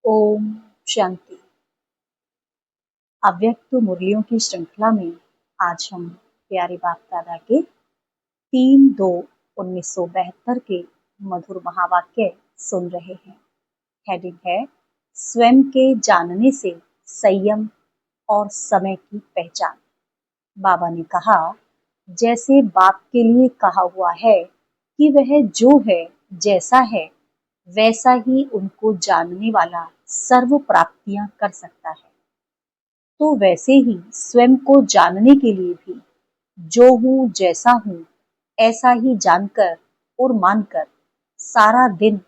ओम शांति। अव्यक्त मुरलियों की श्रृंखला में आज हम प्यारे बाप दादा के 3/2/1972 के मधुर महावाक्य सुन रहे हैं। हेडिंग है स्वयं के जानने से संयम और समय की पहचान। बाबा ने कहा, जैसे बाप के लिए कहा हुआ है कि वह जो है जैसा है वैसा ही उनको जानने वाला सर्व प्राप्तियां कर सकता है, तो वैसे ही स्वयं को जानने के लिए भी जो हूँ जैसा हूँ ऐसा ही जानकर और मानकर सारा दिन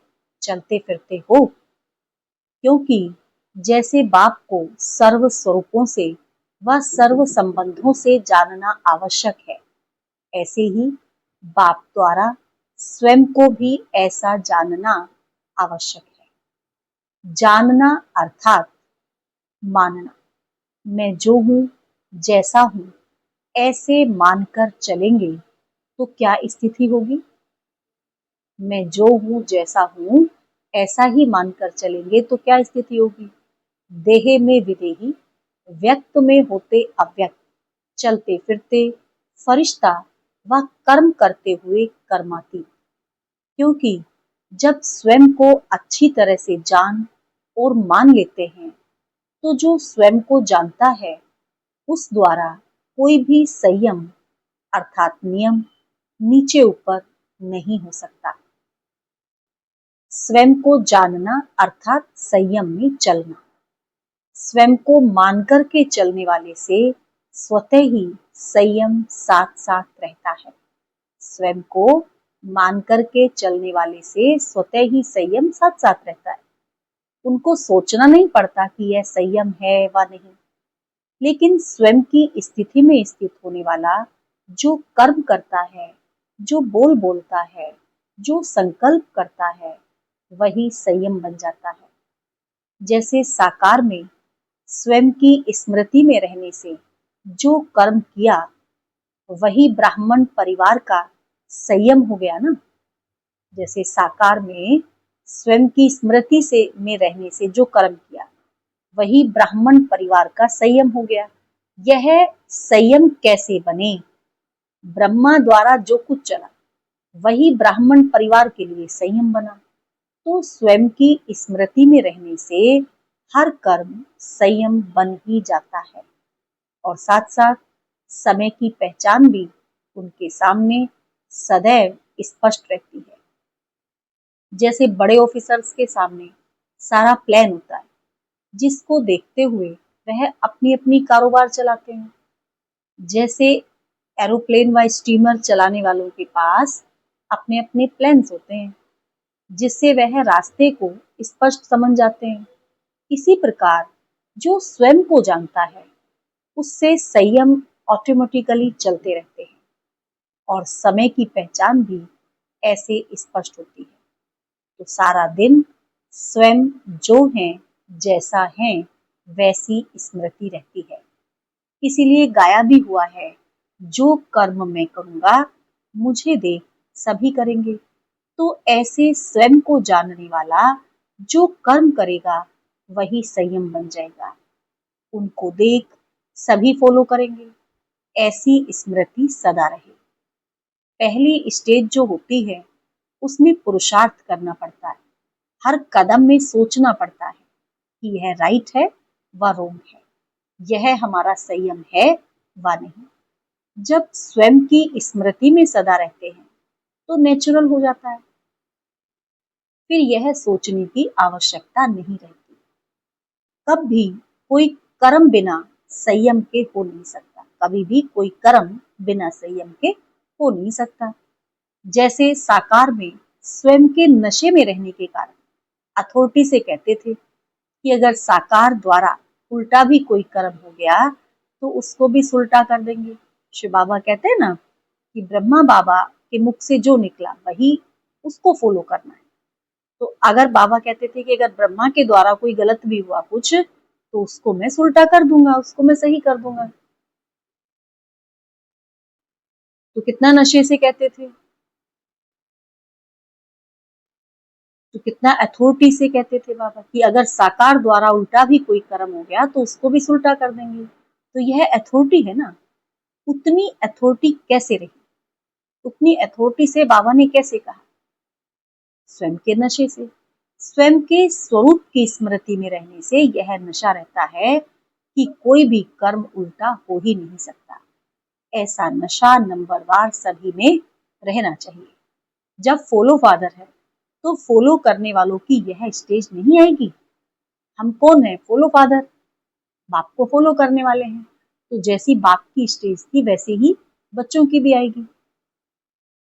चलते फिरते हो। क्योंकि जैसे बाप को सर्व स्वरूपों से व सर्व संबंधों से जानना आवश्यक है, ऐसे ही बाप द्वारा स्वयं को भी ऐसा जानना आवश्यक है। जानना अर्थात मानना। मैं जो हूँ जैसा हूँ ऐसे मानकर चलेंगे तो क्या स्थिति होगी? मैं जो हूँ जैसा हूँ ऐसा ही मानकर चलेंगे तो क्या स्थिति होगी? देहे में विदेही, व्यक्त में होते अव्यक्त, चलते फिरते फरिश्ता व कर्म करते हुए कर्मातीत। क्योंकि जब स्वयं को अच्छी तरह से जान और मान लेते हैं तो जो स्वयं को जानता है उस द्वारा कोई भी संयम अर्थात नियम नीचे ऊपर नहीं हो सकता। स्वयं को जानना अर्थात संयम में चलना। स्वयं को मानकर के चलने वाले से स्वतः ही संयम साथ साथ रहता है। स्वयं को मान करके चलने वाले से स्वतः ही संयम साथ साथ रहता है। उनको सोचना नहीं पड़ता कि यह संयम है व नहीं, लेकिन स्वयं की स्थिति में स्थित होने वाला जो कर्म करता है, जो बोल बोलता है, जो संकल्प करता है, वही संयम बन जाता है। जैसे साकार में स्वयं की स्मृति में रहने से जो कर्म किया वही ब्राह्मण परिवार का संयम हो गया ना। जैसे साकार में स्वयं की स्मृति से में रहने से जो कर्म किया वही ब्राह्मण परिवार का संयम हो गया। यह संयम कैसे बने? ब्रह्मा द्वारा जो कुछ चला वही ब्राह्मण परिवार के लिए संयम बना। तो स्वयं की स्मृति में रहने से हर कर्म संयम बन ही जाता है और साथ साथ समय की पहचान भी उनके सामने सदैव स्पष्ट रहती है। जैसे बड़े ऑफिसर्स के सामने सारा प्लान होता है, जिसको देखते हुए वह अपनी अपनी कारोबार चलाते हैं। जैसे एरोप्लेन व स्टीमर चलाने वालों के पास अपने अपने प्लान्स होते हैं, जिससे वह रास्ते को स्पष्ट समझ जाते हैं। इसी प्रकार जो स्वयं को जानता है उससे संयम ऑटोमेटिकली चलते रहते हैं और समय की पहचान भी ऐसे स्पष्ट होती है। तो सारा दिन स्वयं जो है जैसा है वैसी स्मृति रहती है। इसीलिए गाया भी हुआ है, जो कर्म मैं करूंगा मुझे देख सभी करेंगे। तो ऐसे स्वयं को जानने वाला जो कर्म करेगा वही संयम बन जाएगा। उनको देख सभी फॉलो करेंगे। ऐसी स्मृति सदा रहे। पहली स्टेज जो होती है उसमें पुरुषार्थ करना पड़ता है। हर कदम में सोचना पड़ता है कि यह राइट है व रॉन्ग है, यह हमारा संयम है व नहीं। जब स्वयं की स्मृति में सदा रहते हैं तो नेचुरल हो जाता है। फिर यह सोचने की आवश्यकता नहीं रहती। कब भी कोई कर्म बिना संयम के हो नहीं सकता। कभी भी कोई कर्म बिना संयम के हो नहीं सकता। जैसे साकार में स्वयं के नशे में रहने के कारण अथॉरिटी से कहते थे कि अगर साकार द्वारा उल्टा भी कोई कर्म हो गया तो उसको भी सुलटा कर देंगे। शिव बाबा कहते हैं ना कि ब्रह्मा बाबा के मुख से जो निकला वही उसको फॉलो करना है। तो अगर बाबा कहते थे कि अगर ब्रह्मा के द्वारा कोई गलत भी हुआ कुछ तो उसको मैं सुलटा कर दूंगा, उसको मैं सही कर दूंगा। तो कितना नशे से कहते थे। तो कितना अथॉरिटी से कहते थे बाबा कि अगर साकार द्वारा उल्टा भी कोई कर्म हो गया तो उसको भी उल्टा कर देंगे। तो यह अथॉरिटी है ना, उतनी अथॉरिटी कैसे रही, उतनी अथॉरिटी से बाबा ने कैसे कहा? स्वयं के नशे से, स्वयं के स्वरूप की स्मृति में रहने से यह नशा रहता है कि कोई भी कर्म उल्टा हो ही नहीं सकता। ऐसा नशा नंबरवार सभी में रहना चाहिए। जब फॉलो फादर है तो फॉलो करने वालों की यह स्टेज नहीं आएगी। हम कौन है? फॉलो फादर, बाप को फॉलो करने वाले हैं। तो जैसी बाप की स्टेज थी वैसे ही बच्चों की भी आएगी,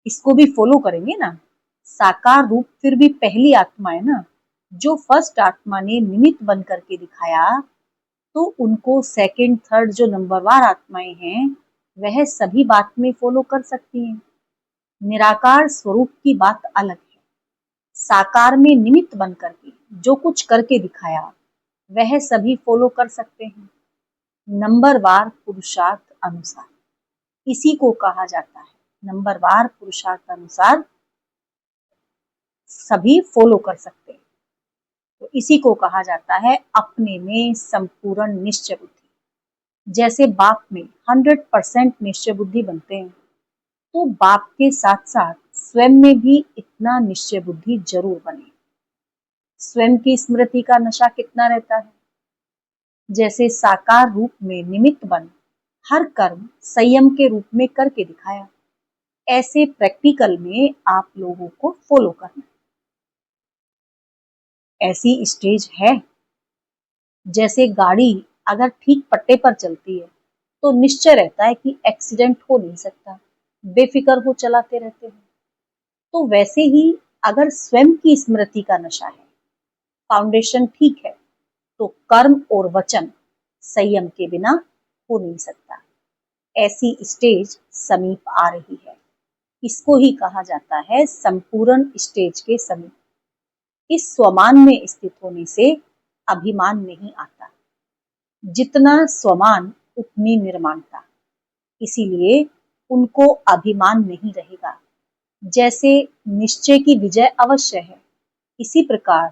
इसको भी फॉलो करेंगे ना। साकार रूप फिर भी पहली आत्मा है ना, जो फर्स्ट आत्मा ने निमित्त बन करके दिखाया, तो उनको सेकंड थर्ड जो नंबरवार आत्माएं हैं वह सभी बात में फॉलो कर सकती हैं। निराकार स्वरूप की बात अलग है। साकार में निमित्त बन करके जो कुछ करके दिखाया वह सभी फॉलो कर सकते हैं, नंबरवार पुरुषार्थ अनुसार। इसी को कहा जाता है, नंबरवार पुरुषार्थ अनुसार सभी फॉलो कर सकते हैं। तो इसी को कहा जाता है अपने में संपूर्ण निश्चय बुद्धि। जैसे बाप में 100% निश्चय बुद्धि बनते हैं, तो बाप के साथ साथ स्वयं में भी इतना निश्चय बुद्धि जरूर बने। स्वयं की स्मृति का नशा कितना रहता है? जैसे साकार रूप में निमित्त बन हर कर्म संयम के रूप में करके दिखाया, ऐसे प्रैक्टिकल में आप लोगों को फॉलो करना। ऐसी स्टेज है। जैसे गाड़ी अगर ठीक पट्टे पर चलती है तो निश्चय रहता है कि एक्सीडेंट हो नहीं सकता, बेफिक्र हो चलाते रहते हैं। तो वैसे ही अगर स्वयं की स्मृति का नशा है, फाउंडेशन ठीक है, तो कर्म और वचन संयम के बिना हो नहीं सकता। ऐसी स्टेज समीप आ रही है। इसको ही कहा जाता है संपूर्ण स्टेज के समीप। इस स्वमान में स्थित होने से अभिमान नहीं आता। जितना स्वमान उतनी निर्माणता, इसीलिए उनको अभिमान नहीं रहेगा। जैसे निश्चय की विजय अवश्य है, इसी प्रकार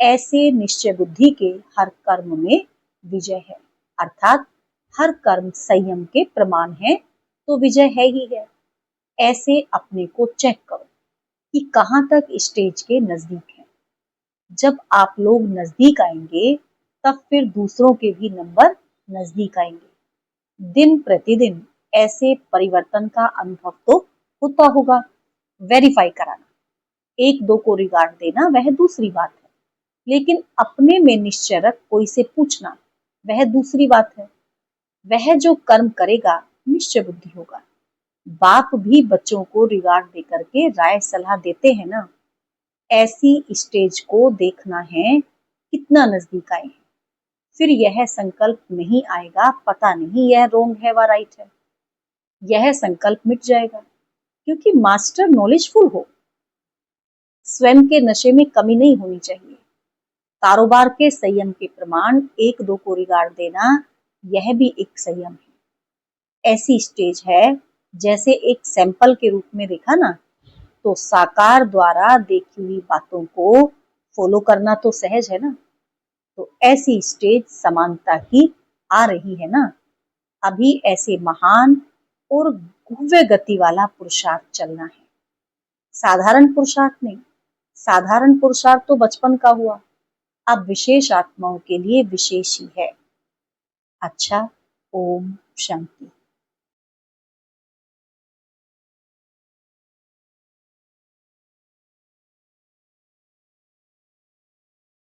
ऐसे निश्चय बुद्धि के हर कर्म में विजय है, अर्थात हर कर्म संयम के प्रमाण है, तो विजय है ही है। ऐसे अपने को चेक करो कि कहाँ तक स्टेज के नजदीक है। जब आप लोग नजदीक आएंगे तब फिर दूसरों के भी नंबर नजदीक आएंगे। दिन प्रतिदिन ऐसे परिवर्तन का अनुभव तो होता होगा। वेरीफाई कराना, एक दो को रिगार्ड देना वह दूसरी बात है, लेकिन अपने में निश्चय रख कोई से पूछना वह दूसरी बात है। वह जो कर्म करेगा निश्चय बुद्धि होगा। बाप भी बच्चों को रिगार्ड दे करके राय सलाह देते हैं ना। ऐसी स्टेज को देखना है कितना नजदीक आए हैं। फिर यह संकल्प नहीं आएगा पता नहीं यह रोंग है व राइट है। यह संकल्प मिट जाएगा, क्योंकि मास्टर नॉलेजफुल हो। स्वयं के नशे में कमी नहीं होनी चाहिए। कारोबार के संयम के प्रमाण एक दो को रिगार्ड देना यह भी एक संयम है। ऐसी स्टेज है जैसे एक सैंपल के रूप में देखा ना, तो साकार द्वारा देखी हुई बातों को फॉलो करना तो सहज है ना। तो ऐसी स्टेज समानता की आ रही है ना। अभी ऐसे महान और गुव्य गति वाला पुरुषार्थ चलना है। साधारण पुरुषार्थ नहीं, साधारण पुरुषार्थ तो बचपन का हुआ, अब विशेष आत्माओं के लिए विशेष ही है। अच्छा, ओम शांति।